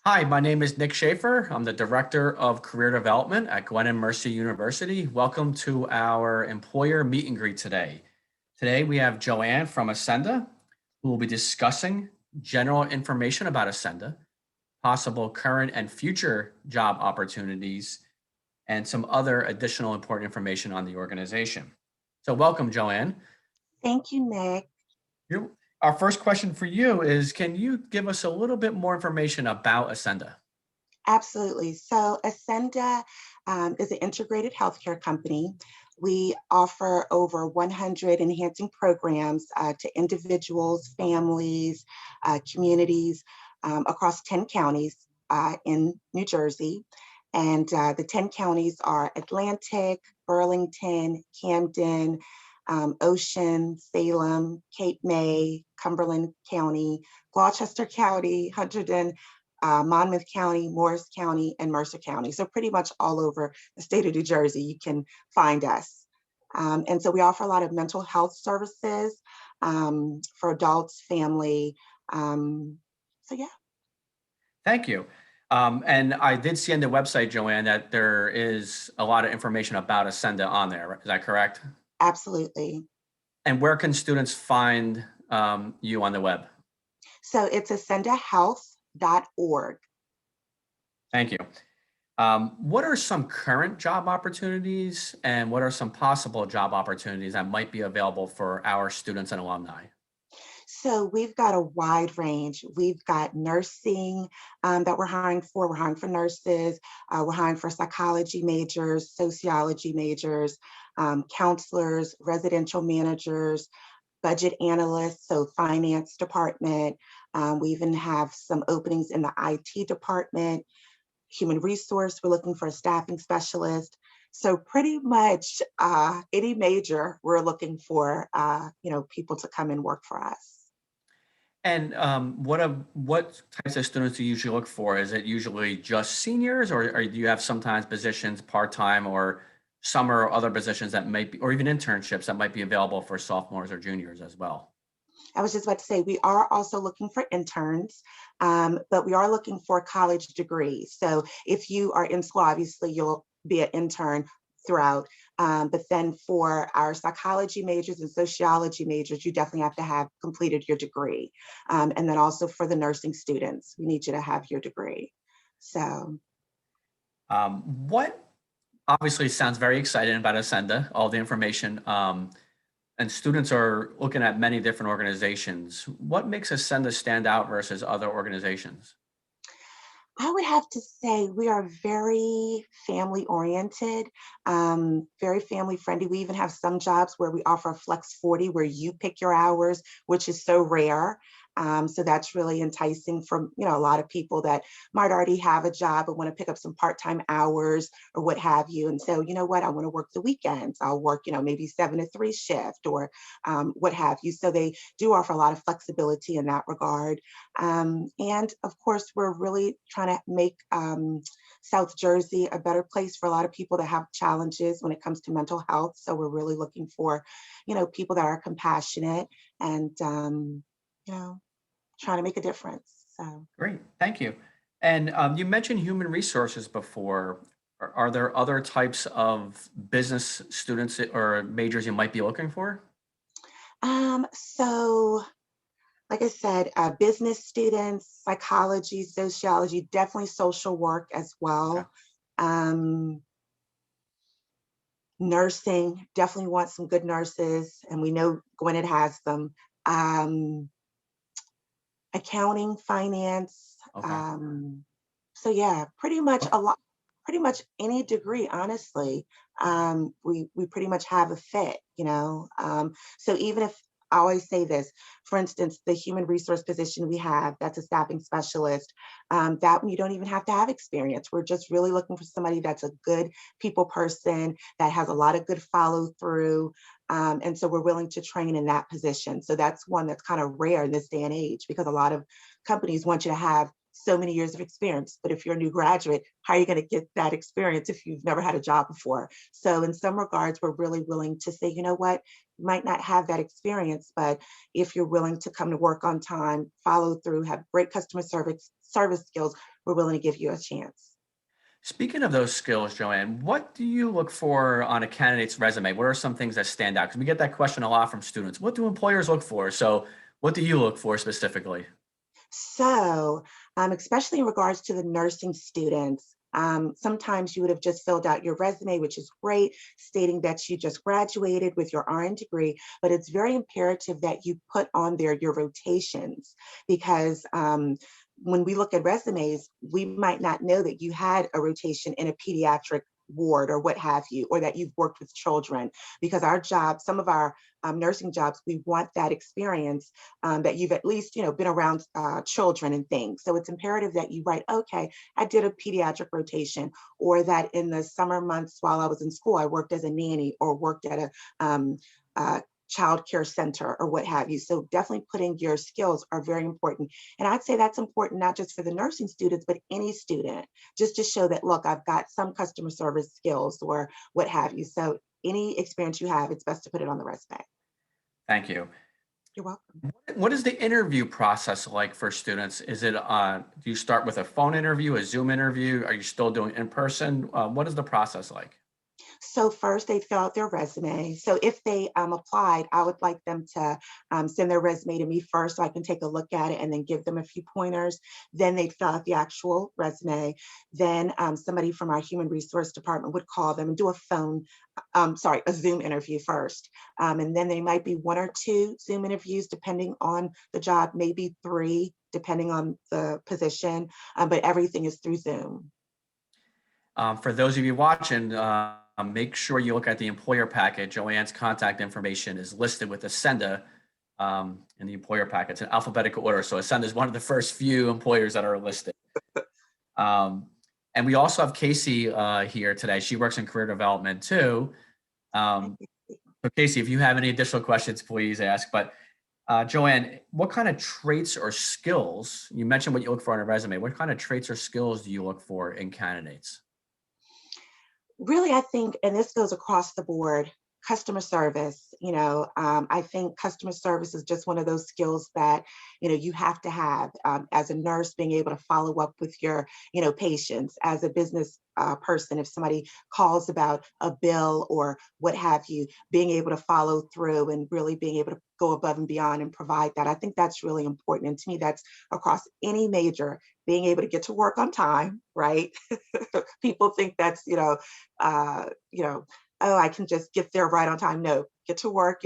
Hi, my name is Nick Schaefer. I'm the Director of Career Development at Gwen Mercy University. Welcome to our employer meet and greet today. Today we have Joanne from Acenda, who will be discussing general information about Acenda, possible current and future job opportunities, and some other additional important information on the organization. So welcome, Joanne. Thank you, Nick. You- Our first question for you is, can you give us a little bit more information about Acenda? Absolutely. So Acenda is an integrated healthcare company. We offer over 100 enhancing programs to individuals, families, communities across 10 counties in New Jersey. And the 10 counties are Atlantic, Burlington, Camden, Ocean, Salem, Cape May, Cumberland County, Gloucester County, Hunterdon, Monmouth County, Morris County, and Mercer County. So pretty much all over the state of New Jersey, you can find us. And so we offer a lot of mental health services for adults, family. So yeah. Thank you. And I did see on the website, Joanne, that there is a lot of information about Ascenda on there. Is that correct? Absolutely. And where can students find you on the web? So it's ascendahealth.org. Thank you. What are some current job opportunities and what are some possible job opportunities that might be available for our students and alumni? So we've got a wide range. We've got nursing that we're hiring for. We're hiring for nurses. We're hiring for psychology majors, sociology majors, counselors, residential managers, budget analysts, so finance department. We even have some openings in the IT department, human resource. We're looking for a staffing specialist. So pretty much any major, we're looking for people to come and work for us. And what types of students do you usually look for? Is it usually just seniors, or do you have sometimes positions part-time or summer or other positions that might be, or even internships that might be available for sophomores or juniors as well? I was just about to say, we are also looking for interns, but we are looking for college degrees. So if you are in school, obviously you'll be an intern throughout. But then for our psychology majors and sociology majors, you definitely have to have completed your degree. And then also for the nursing students, we need you to have your degree. So What obviously sounds very exciting about Ascenda, all the information, and students are looking at many different organizations. What makes Ascenda stand out versus other organizations? I would have to say we are very family oriented, very family friendly. We even have some jobs where we offer a flex 40 where you pick your hours, which is so rare. So that's really enticing for a lot of people that might already have a job but want to pick up some part-time hours or what have you. And so, you know what, I want to work the weekends. I'll work, maybe 7 to 3 shift or what have you. So they do offer a lot of flexibility in that regard. And of course, we're really trying to make South Jersey a better place for a lot of people that have challenges when it comes to mental health. So we're really looking for, people that are compassionate and, trying to make a difference. So. Great, thank you. And you mentioned human resources before. Are there other types of business students or majors you might be looking for? So like I said, business students, psychology, sociology, definitely social work as Okay. well. Um, Nursing, definitely want some good nurses, and we know Gwinnett has them. Um, Accounting, finance. Okay. So yeah, pretty much a lot, pretty much any degree, honestly. We pretty much have a fit. So even if I always say this, for instance, the human resource position we have, that's a staffing specialist, that you don't even have to have experience. We're just really looking for somebody that's a good people person, that has a lot of good follow through. And so we're willing to train in that position. So that's one that's kind of rare in this day and age because a lot of companies want you to have so many years of experience. But if you're a new graduate, how are you going to get that experience if you've never had a job before? So in some regards, we're really willing to say, you know what, you might not have that experience, but if you're willing to come to work on time, follow through, have great customer service skills, we're willing to give you a chance. Speaking of those skills, Joanne, what do you look for on a candidate's resume? What are some things that stand out? Because we get that question a lot from students. What do employers look for? So, what do you look for specifically? So, especially in regards to the nursing students, sometimes you would have just filled out your resume, which is great, stating that you just graduated with your RN degree, but it's very imperative that you put on there your rotations because when we look at resumes, we might not know that you had a rotation in a pediatric ward or what have you, or that you've worked with children because our job, some of our nursing jobs, we want that experience that you've at least, been around children and things. So it's imperative that you write, okay, I did a pediatric rotation, or that in the summer months while I was in school, I worked as a nanny or worked at a child care center or what have you. So definitely putting your skills are very important. And I'd say that's important, not just for the nursing students, but any student, just to show that, look, I've got some customer service skills or what have you. So any experience you have, it's best to put it on the resume. Thank you. You're welcome. What is the interview process like for students? Is it do you start with a phone interview, a Zoom interview? Are you still doing in person? What is the process like? So first they fill out their resume. So if they applied, I would like them to send their resume to me first so I can take a look at it and then give them a few pointers. Then they'd fill out the actual resume. Then somebody from our human resource department would call them and do a Zoom interview first. And then they might be one or two Zoom interviews depending on the job, maybe three depending on the position, but everything is through Zoom. For those of you watching, make sure you look at the employer packet. Joanne's contact information is listed with Acenda in the employer packet. It's in alphabetical order. So Acenda is one of the first few employers that are listed. Um, and we also have Casey here today. She works in career development too. So Casey, if you have any additional questions, please ask. But Joanne, what kind of traits or skills, you mentioned what you look for on a resume, what kind of traits or skills do you look for in candidates? Really, I think, and this goes across the board, customer service. I think customer service is just one of those skills that, you have to have as a nurse, being able to follow up with your, patients, as a business person, if somebody calls about a bill or what have you, being able to follow through and really being able to go above and beyond and provide that. I think that's really important. And to me, that's across any major, being able to get to work on time, right? People think that's, oh, I can just get there right on time. No, get to work,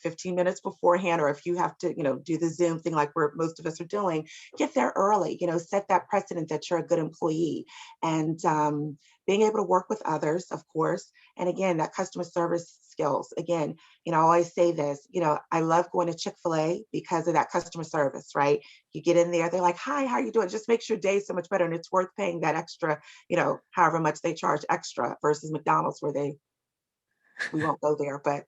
15 minutes beforehand, or if you have to, do the Zoom thing like where most of us are doing, get there early, set that precedent that you're a good employee. And being able to work with others, of course. And again, that customer service skills. Again, I always say this, I love going to Chick-fil-A because of that customer service, right? You get in there, they're like, hi, how are you doing? It just makes your day so much better. And it's worth paying that extra, however much they charge extra versus McDonald's where we won't go there, but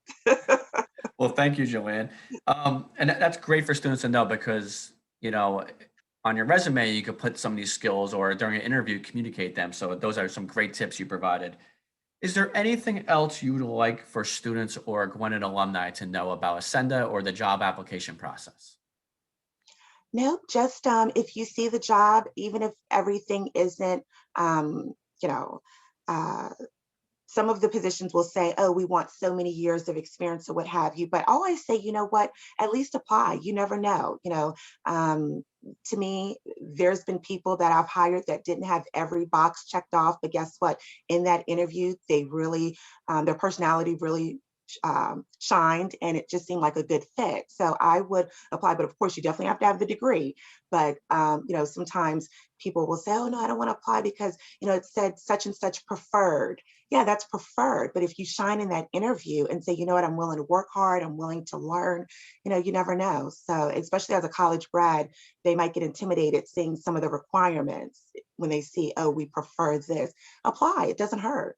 Well, thank you, Joanne. And that's great for students to know because, on your resume, you could put some of these skills or during an interview, communicate them. So those are some great tips you provided. Is there anything else you would like for students or Gwinnett alumni to know about Ascenda or the job application process? no, just if you see the job, even if everything isn't, you know, uh, some of the positions will say, oh, we want so many years of experience or what have you. But I always say, you know what, at least apply. You never know. To me, there's been people that I've hired that didn't have every box checked off. But guess what? In that interview, they really, their personality really shined and it just seemed like a good fit. So I would apply, but of course you definitely have to have the degree. But sometimes people will say, oh no, I don't want to apply because it said such and such preferred. Yeah, that's preferred. But if you shine in that interview and say, you know what, I'm willing to work hard, I'm willing to learn, you never know. So especially as a college grad, they might get intimidated seeing some of the requirements when they see, oh, we prefer this. Apply, it doesn't hurt.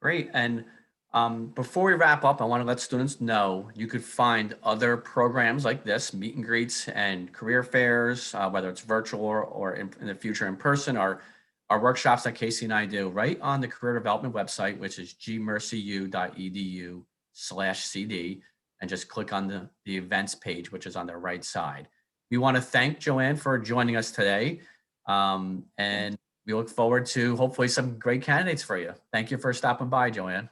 Great. And Before we wrap up, I want to let students know you could find other programs like this, meet and greets and career fairs, whether it's virtual or in the future in person, or our workshops that Casey and I do right on the career development website, which is gmercyu.edu/CD, and just click on the events page, which is on the right side. We want to thank Joanne for joining us today. And we look forward to hopefully some great candidates for you. Thank you for stopping by, Joanne.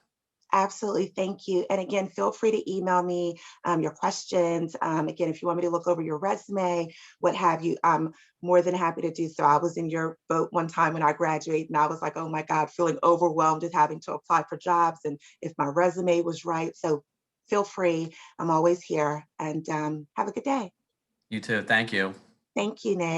Absolutely. Thank you. And again, feel free to email me your questions. Again, if you want me to look over your resume, what have you, I'm more than happy to do so. I was in your boat one time when I graduated, and I was like, oh my God, feeling overwhelmed with having to apply for jobs and if my resume was right. So feel free. I'm always here, and have a good day. You too. Thank you. Thank you, Nick.